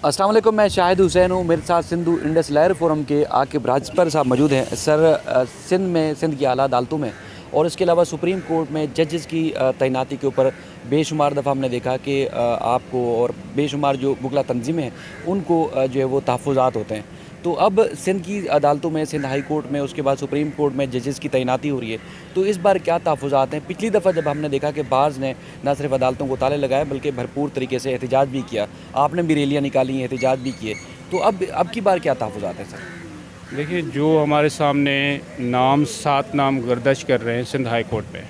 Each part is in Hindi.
अस्सलाम वालेकुम, मैं शाहिद हुसैन हूँ। मेरे साथ सिंधु इंडस लहर फोरम के आकिब राजपर साहब मौजूद हैं। सर, सिंध की आला अदालतों में और इसके अलावा सुप्रीम कोर्ट में जजेस की तैनाती के ऊपर बेशुमार दफ़ा हमने देखा कि आपको और बेशुमार जो मुगला तंजीमें हैं उनको जो है वो तहफ़्फ़ुज़ात होते हैं। तो अब सिंध की अदालतों में, सिंध हाई कोर्ट में, उसके बाद सुप्रीम कोर्ट में जजेस की तैनाती हो रही है। तो इस बार क्या तहफ़्फ़ुज़ात हैं? पिछली दफ़ा जब हमने देखा कि बाज़ ने न सिर्फ अदालतों को ताले लगाए बल्कि भरपूर तरीके से एहतजाज भी किया, आपने भी रैलियाँ निकाली, एहतजाज भी किए। तो अब की बार क्या तहफ़्फ़ुज़ात हैं सर? देखिए, जो हमारे सामने नाम 7 नाम गर्दिश कर रहे हैं सिंध हाई कोर्ट पे,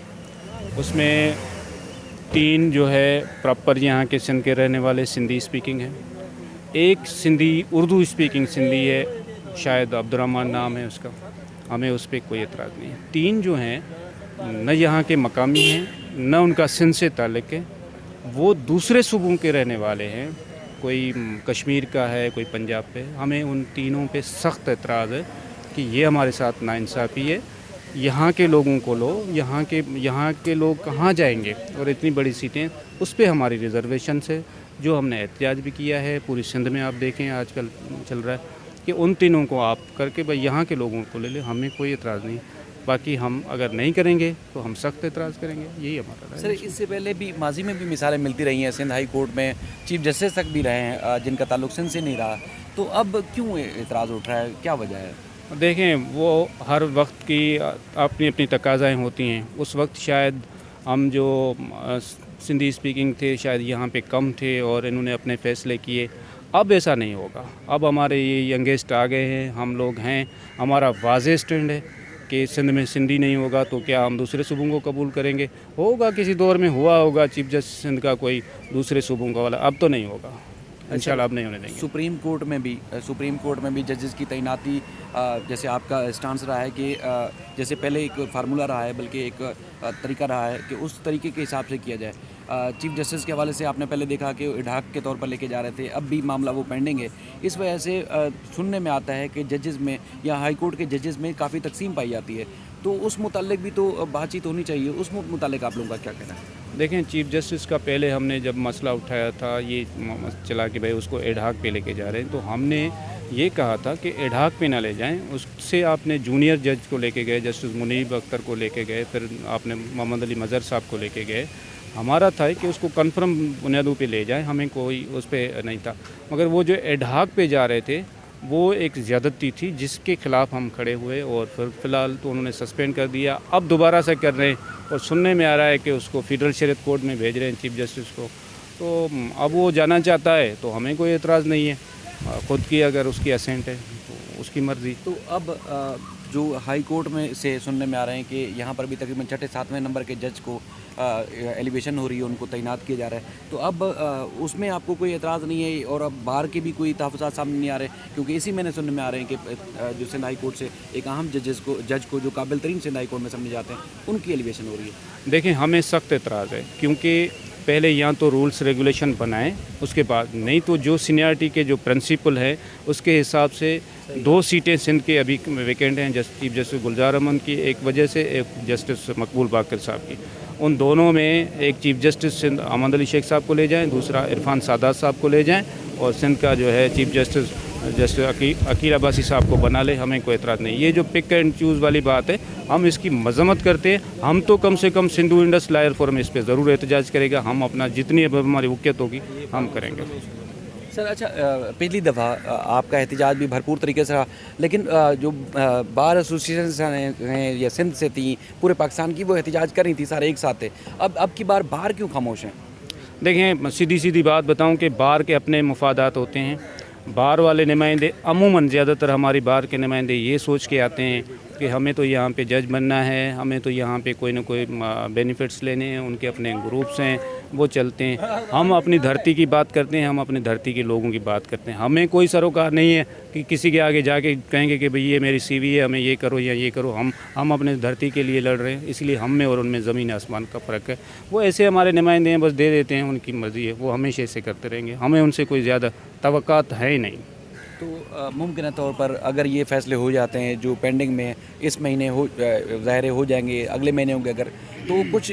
उसमें 3 जो है प्रॉपर यहाँ के सिंध के रहने वाले सिंधी स्पीकिंग हैं। एक सिंधी उर्दू स्पीकिंग सिंधी है, शायद अब्दुर्रहमान नाम है उसका। हमें उस पर कोई एतराज़ नहीं है। 3 जो हैं न यहाँ के मकामी हैं, न उनका सिंध से ताल्लुक़ है। वो दूसरे सूबों के रहने वाले हैं, कोई कश्मीर का है, कोई पंजाब पे। हमें उन तीनों पे सख्त एतराज़ है कि ये हमारे साथ नाइंसाफ़ी है। यहाँ के लोगों को लो, यहाँ के लोग कहाँ जाएंगे? और इतनी बड़ी सीटें, उस पे हमारी रिजर्वेशन है, जो हमने एहतजाज भी किया है। पूरी सिंध में आप देखें आजकल चल रहा है कि उन तीनों को आप करके भाई यहाँ के लोगों को ले ले, हमें कोई एतराज़ नहीं। बाकी हम अगर नहीं करेंगे तो हम सख्त एतराज़ करेंगे, यही हमारा राय सर, है। इससे पहले भी माजी में भी मिसालें मिलती रही हैं। सिंध हाई कोर्ट में चीफ जस्टिस तक भी रहे हैं जिनका ताल्लुक सिंध से नहीं रहा। तो अब क्यों एतराज़ उठ रहा है, क्या वजह है? देखें, वो हर वक्त की अपनी अपनी तकाज़ाएँ होती हैं। उस वक्त शायद हम जो सिंधी स्पीकिंग थे शायद यहाँ पे कम थे और इन्होंने अपने फ़ैसले किए। अब ऐसा नहीं होगा। अब हमारे ये यंगेस्ट आ गए हैं, हम लोग हैं, हमारा वाज़ेह स्टैंड है कि सिंध में सिंधी नहीं होगा तो क्या हम दूसरे सूबों को कबूल करेंगे? होगा, किसी दौर में हुआ होगा चीफ जस्टिस सिंध का कोई दूसरे सूबों का वाला, अब तो नहीं होगा। इंशाल्लाह अब नहीं होने देंगे। सुप्रीम कोर्ट में भी जजेस की तैनाती, जैसे आपका स्टांस रहा है कि जैसे पहले एक फार्मूला रहा है, बल्कि एक तरीका रहा है कि उस तरीके के हिसाब से किया जाए। चीफ जस्टिस के हवाले से आपने पहले देखा कि इडाक के तौर पर लेके जा रहे थे, अब भी मामला वो पेंडिंग है। इस वजह से सुनने में आता है कि जजेस में या हाई कोर्ट के जजेस में काफ़ी तकसीम पाई जाती है। तो उस मुतालिक भी तो बातचीत होनी चाहिए। उस मुतालिक आप लोगों का क्या कहना है? देखें, चीफ जस्टिस का पहले हमने जब मसला उठाया था, ये चला कि भाई उसको एडहाक पे लेके जा रहे हैं, तो हमने ये कहा था कि एडहाक पे ना ले जाएं। उससे आपने जूनियर जज को लेके गए, जस्टिस मुनीब अख्तर को लेके गए, फिर आपने मोहम्मद अली मज़हर साहब को लेके गए। हमारा था कि उसको कन्फर्म बुनियादों पे ले जाएं, हमें कोई उस पर नहीं था। मगर वो जो एडहाक पे जा रहे थे वो एक ज़्यादती थी जिसके ख़िलाफ़ हम खड़े हुए और फिर फ़िलहाल तो उन्होंने सस्पेंड कर दिया। अब दोबारा से कर रहे हैं और सुनने में आ रहा है कि उसको फेडरल शरीयत कोर्ट में भेज रहे हैं चीफ जस्टिस को। तो अब वो जाना चाहता है तो हमें कोई एतराज़ नहीं है। ख़ुद की अगर उसकी असेंट है तो उसकी मर्ज़ी। तो अब जो हाई कोर्ट में से सुनने में आ रहे हैं कि यहाँ पर भी तकरीबन 6-7वें नंबर के जज को एलिवेशन हो रही है, उनको तैनात किया जा रहा है। तो अब उसमें आपको कोई एतराज़ नहीं है और अब बाहर के भी कोई तहफ़्फ़ुज़ात सामने नहीं आ रहे? क्योंकि इसी महीने सुनने में आ रहे हैं कि जो सिंध हाई कोर्ट से एक अहम जज को जो काबिल तरीन सिंध हाई कोर्ट में समझे जाते हैं, उनकी एलिवेशन हो रही है। देखें, हमें सख्त एतराज़ है, क्योंकि पहले यहाँ तो रूल्स रेगुलेशन बनाएं, उसके बाद नहीं तो जो सीनियरिटी के जो प्रिंसिपल है उसके हिसाब से 2 सीटें सिंध के अभी वैकेंट हैं, चीफ जस्टिस गुलजार अहमद की एक वजह से, एक जस्टिस मकबूल बाकर साहब की। उन दोनों में एक चीफ जस्टिस सिंध अहमद अली शेख साहब को ले जाएं, दूसरा इरफान सादात साहब को ले जाएं और सिंध का जो है चीफ जस्टिस अकील अब्बासी साहब को बना ले। हमें कोई एतराज़ नहीं। ये जो पिक एंड चूज़ वाली बात है, हम इसकी मजम्मत करते हैं। हम तो कम से कम सिंधु इंडस लॉयर फोरम इस पर ज़रूर एहतजाज करेगा। हम अपना जितनी हमारी वक़्त होगी हम करेंगे। सर, अच्छा, पिछली दफ़ा आपका एहतजाज भी भरपूर तरीके से रहा, लेकिन जो बार एसोसिएशन हैं या सिंध से थी, पूरे पाकिस्तान की, वो एहतजाज कर रही थी, सारे एक साथ थे। अब की बार बाहर क्यों खामोश हैं? देखें, सीधी बात बताऊं कि बार के अपने मुफादात होते हैं। बार वाले नुमाइंदे अमूमन ज़्यादातर हमारी बार के नुमाइंदे ये सोच के आते हैं कि हमें तो यहाँ पे जज बनना है, हमें तो यहाँ पे कोई ना कोई बेनिफिट्स लेने हैं, उनके अपने ग्रुप्स हैं वो चलते हैं। हम अपनी धरती की बात करते हैं, हम अपनी धरती के लोगों की बात करते हैं। हमें कोई सरोकार नहीं है कि किसी के आगे जाके कहेंगे कि भाई ये मेरी सीवी है, हमें ये करो या ये करो। हम अपने धरती के लिए लड़ रहे हैं, इसलिए हम में और उनमें ज़मीन आसमान का फ़र्क है। वो ऐसे हमारे नुमाइंदे हैं, बस दे देते हैं, उनकी मर्ज़ी है, वो हमेशा ऐसे करते रहेंगे। हमें उनसे कोई ज़्यादा तवक्कात है ही नहीं। तो मुमकिन तौर पर अगर ये फैसले हो जाते हैं जो पेंडिंग में हैं, इस महीने ज़ाहिर हो जाएंगे, अगले महीने होंगे अगर, तो कुछ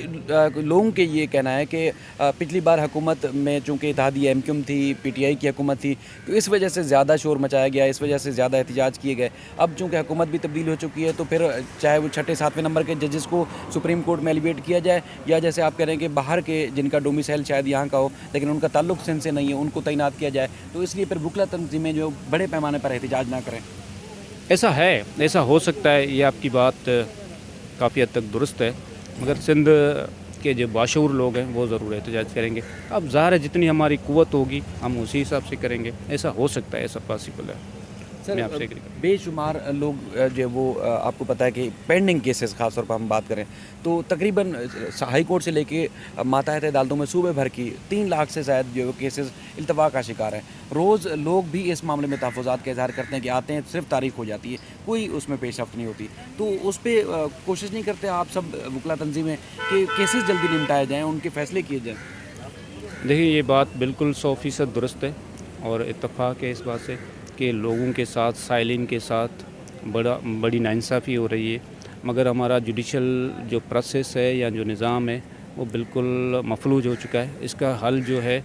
लोगों के ये कहना है कि पिछली बार हुकूमत में चूँकि इत्तेहादी एमक्यूएम थी, पीटीआई की हुकूमत थी, तो इस वजह से ज़्यादा शोर मचाया गया, इस वजह से ज़्यादा एहतजाज किए गए। अब चूँकि हुकूमत भी तब्दील हो चुकी है, तो फिर चाहे वो छठे सातवें नंबर के जजेस को सुप्रीम कोर्ट में एलिवेट किया जाए, या जैसे आप कह रहे हैं कि बाहर के जिनका डोमिसाइल शायद यहाँ का हो लेकिन उनका ताल्लुक सिंध से नहीं है, उनको तैनात किया जाए, तो इसलिए फिर वकला तंजीमें जो बड़े पैमाने पर एहतजाज ना करें। ऐसा है, ऐसा हो सकता है, ये आपकी बात काफ़ी हद तक दुरुस्त है, मगर सिंध के जो बाशऊर लोग हैं वो ज़रूर एहतजाज करेंगे। अब ज़ाहिर है जितनी हमारी कुव्वत होगी हम उसी हिसाब से करेंगे, ऐसा हो सकता है, ऐसा पॉसिबल है। मैं आपसे एग्री करता हूं। बेशुमार लोग जो वो आपको पता है कि पेंडिंग केसेस खास तौर पर हम बात करें तो तकरीबन हाई कोर्ट से लेके मातहत अदालतों में सूबे भर की 3 लाख से शायद जो केसेस इल्तवा का शिकार हैं। रोज़ लोग भी इस मामले में तहफ़्फ़ुज़ात का इज़हार करते हैं कि आते हैं, सिर्फ तारीख हो जाती है, कोई उसमें पेशरफ्त नहीं होती। तो उस पर कोशिश नहीं करते आप सब वकला तंजीमें कि केसेस जल्दी निपटाए जाएँ, उनके फ़ैसले किए जाएँ? देखिए ये बात बिल्कुल 100% दुरुस्त है और इत्तफाक है इस बात से कि लोगों के साथ, साइलिन के साथ बड़ी नाइंसाफ़ी हो रही है, मगर हमारा जुडिशल जो प्रोसेस है या जो निज़ाम है वो बिल्कुल मफलूज हो चुका है। इसका हल जो है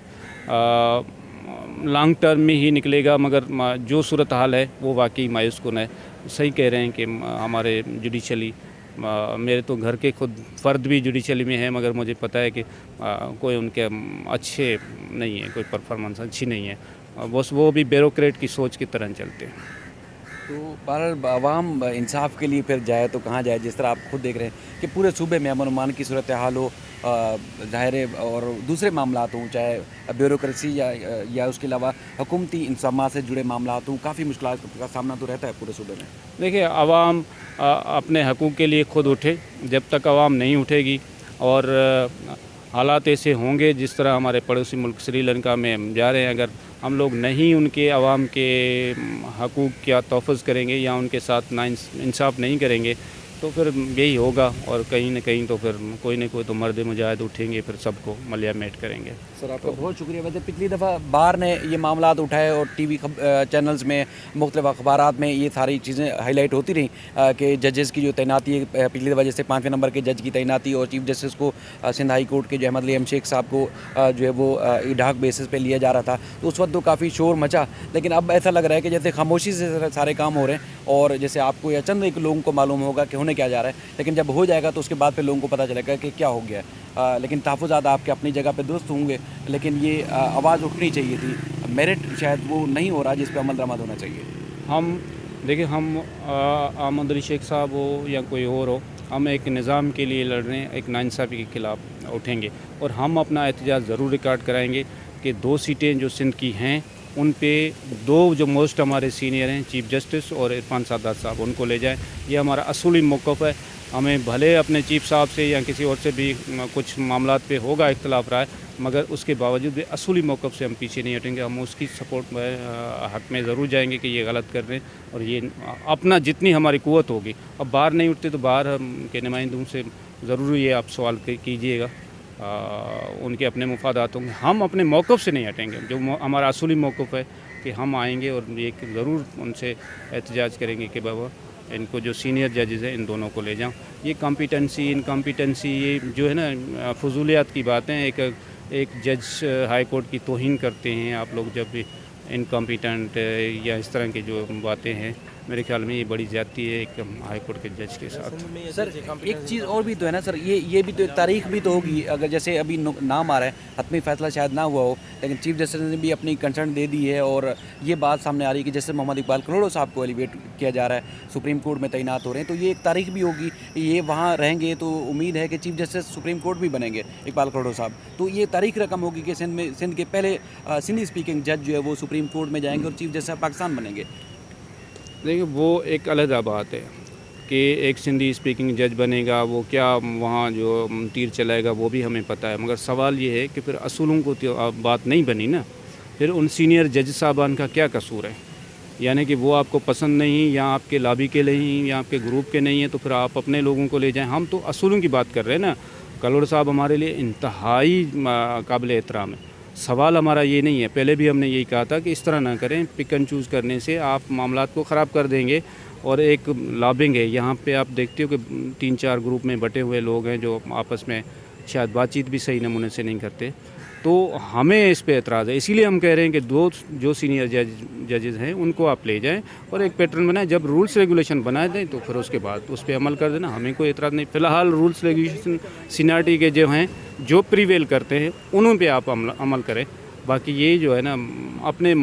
लॉन्ग टर्म में ही निकलेगा, मगर जो सूरत हाल है वो वाकई मायूस कुन है। सही कह रहे हैं कि हमारे जुडिशली, मेरे तो घर के खुद फ़र्द भी जुडिशली में है, मगर मुझे पता है कि कोई उनके अच्छे नहीं है, कोई परफॉर्मेंस अच्छी नहीं है, बस वो भी ब्यूरोक्रेट की सोच की तरह चलते हैं। तो बहरहाल आवाम इंसाफ के लिए फिर जाए तो कहाँ जाए? जिस तरह आप खुद देख रहे हैं कि पूरे सूबे में अमन अमान की सूरत हाल हो, ज़ाहिर है, और दूसरे मामलात हों, चाहे ब्यूरोक्रेसी या उसके अलावा हुकूमती इंतज़ामात से जुड़े मामलात हों, काफ़ी मुश्किलात का सामना तो रहता है पूरे सूबे में। देखिए आवाम अपने हकूक़ के लिए खुद उठे, जब तक आवाम नहीं उठेगी और हालात ऐसे होंगे जिस तरह हमारे पड़ोसी मुल्क श्रीलंका में हम जा रहे हैं, अगर हम लोग नहीं उनके आवाम के हकूक़ का तहफ़्फ़ुज़ करेंगे या उनके साथ इंसाफ नहीं करेंगे तो फिर यही होगा, और कहीं न कहीं तो फिर कोई न कोई तो मर्द मुजाहिद उठेंगे, फिर सबको मलियामेट करेंगे। सर आपका बहुत शुक्रिया। वैसे पिछली दफ़ा बार ने ये मामलात उठाए और टीवी चैनल्स में, मुख्तलिफ अखबारात में ये सारी चीज़ें हाईलाइट होती रहीं कि जजेस की जो तैनाती है, पिछली दफ़ा जैसे 5वें नंबर के जज की तैनाती और चीफ जस्टिस को सिंध हाई कोर्ट के जो अहमद अली शेख साहब को जो है वो इडाक बेसिस पे लिया जा रहा था, तो उस वक्त तो काफ़ी शोर मचा। लेकिन अब ऐसा लग रहा है कि जैसे खामोशी से सारे काम हो रहे हैं, और जैसे आपको या चंद एक लोगों को मालूम होगा कि होने क्या जा रहा है, लेकिन जब हो जाएगा तो उसके बाद फिर लोगों को पता चलेगा कि क्या हो गया है। लेकिन तहफ़्फ़ुज़ात आपके अपनी जगह पे दुरुस्त होंगे, लेकिन ये आवाज़ उठनी चाहिए थी। मेरिट शायद वो नहीं हो रहा जिस पे अमल दरामद होना चाहिए। हम देखिए, हम अहमद अली शेख साहब हो या कोई और हो, हम एक निज़ाम के लिए लड़ रहे हैं, एक नाइंसाफ़ी के ख़िलाफ़ उठेंगे, और हम अपना एहतजाज ज़रूर रिकॉर्ड कराएंगे कि 2 सीटें जो सिंध की हैं उन पे 2 जो मोस्ट हमारे सीनियर हैं, चीफ जस्टिस और इरफान सादात साहब, उनको ले जाएं। ये हमारा असूली मौक़िफ़ है। हमें भले अपने चीफ साहब से या किसी और से भी कुछ मामलात पे होगा इख्तलाफ राय, मगर उसके बावजूद भी असूली मौक़िफ़ से हम पीछे नहीं हटेंगे। हम उसकी सपोर्ट में हक़ में ज़रूर जाएंगे कि ये गलत कर रहे हैं, और ये अपना जितनी हमारी क़ुव्वत होगी, अब बाहर नहीं उठते तो बाहर के नुमाइंदों से ज़रूर ये आप सवाल कीजिएगा, उनके अपने मुफादात होंगे। हम अपने मौक़िफ़ से नहीं हटेंगे, जो हमारा असूली मौक़िफ़ है कि हम आएंगे और ये ज़रूर उनसे एहतजाज करेंगे कि बाबा इनको जो सीनियर जजेज़ हैं इन दोनों को ले जाऊँ। ये कॉम्पिटेंसी इनकॉम्पिटेंसी ये जो है ना फजूलियात की बातें, एक जज हाई कोर्ट की तौहीन करते हैं आप लोग जब भी इनकॉम्पिटेंट या इस तरह की जो बातें हैं, मेरे ख्याल में ये बड़ी ज़्यादती है एक हाई कोर्ट के जज के साथ। सर एक चीज़ और भी तो है ना सर, ये भी तो एक तारीख भी तो होगी। अगर जैसे अभी नाम आ रहा है, हतमी फैसला शायद ना हुआ हो, लेकिन चीफ जस्टिस ने भी अपनी कंसर्न दे दी है, और ये बात सामने आ रही है कि जैसे मोहम्मद इकबाल करोड़ों साहब को एलिवेट किया जा रहा है, सुप्रीम कोर्ट में तैनात हो रहे हैं, तो ये एक तारीख भी होगी। ये वहाँ रहेंगे तो उम्मीद है कि चीफ जस्टिस सुप्रीम कोर्ट भी बनेंगे इकबाल करोड़ों साहब, तो ये तारीख रकम होगी कि सिंध के पहले सिंधी स्पीकिंग जज जो है वो सुप्रीम कोर्ट में जाएंगे और चीफ जस्टिस पाकिस्तान बनेंगे। देखिए वो एक अलग बात है कि एक सिंधी स्पीकिंग जज बनेगा, वो क्या वहाँ जो तीर चलाएगा वो भी हमें पता है, मगर सवाल ये है कि फिर असूलों को तो बात नहीं बनी ना, फिर उन सीनियर जज साहबान का क्या कसूर है? यानी कि वो आपको पसंद नहीं, या आपके लॉबी के नहीं, या आपके ग्रुप के नहीं है, तो फिर आप अपने लोगों को ले जाएं। हम तो असूलों की बात कर रहे हैं ना। कलोड़ साहब हमारे लिए इंतहाई काबिल एहतराम है, सवाल हमारा ये नहीं है, पहले भी हमने यही कहा था कि इस तरह ना करें, पिक एंड चूज़ करने से आप मामलात को ख़राब कर देंगे। और एक लॉबिंग है यहाँ पे, आप देखते हो कि 3-4 ग्रुप में बटे हुए लोग हैं जो आपस में शायद बातचीत भी सही नमूने से नहीं करते। तो हमें इस पे एतराज़ है, इसीलिए हम कह रहे हैं कि दो जो सीनियर जजेस हैं उनको आप ले जाएं और एक पैटर्न बनाएं। जब रूल्स रेगुलेशन बनाए दें तो फिर उसके बाद उस पर अमल कर देना, हमें कोई एतराज़ नहीं। फ़िलहाल रूल्स रेगुलेशन सीनियरिटी के जो हैं, जो प्रीवेल करते हैं उन्हों पे आप अमल करें। बाकी ये जो है ना, अपने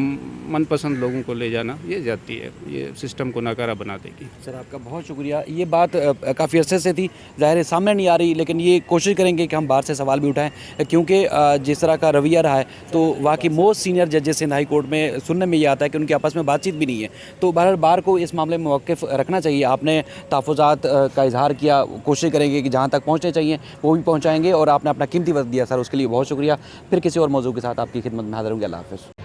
मनपसंद लोगों को ले जाना, ये जाती है, ये सिस्टम को नाकारा बना देगी। सर आपका बहुत शुक्रिया। ये बात काफ़ी अरसे से थी, ज़ाहिर है सामने नहीं आ रही, लेकिन ये कोशिश करेंगे कि हम बाहर से सवाल भी उठाएं, क्योंकि जिस तरह का रवैया रहा है तो वाकई मोस्ट सीनियर जजेस सिंध हाई कोर्ट में सुनने में ये आता है कि उनके आपस में बातचीत भी नहीं है। तो बहरहाल बार को इस मामले में मौक़िफ़ रखना चाहिए। आपने तहफ़्फ़ुज़ात का इजहार किया, कोशिश करेंगे कि जहाँ तक पहुँचने चाहिए वो भी पहुँचाएँगे, और आपने अपना कीमती वक्त दिया सर, उसके लिए बहुत शुक्रिया। फिर किसी और मौजू के साथ आपकी खिदमत में हाज़िर होंगे। अल्लाह हाफ़िज़।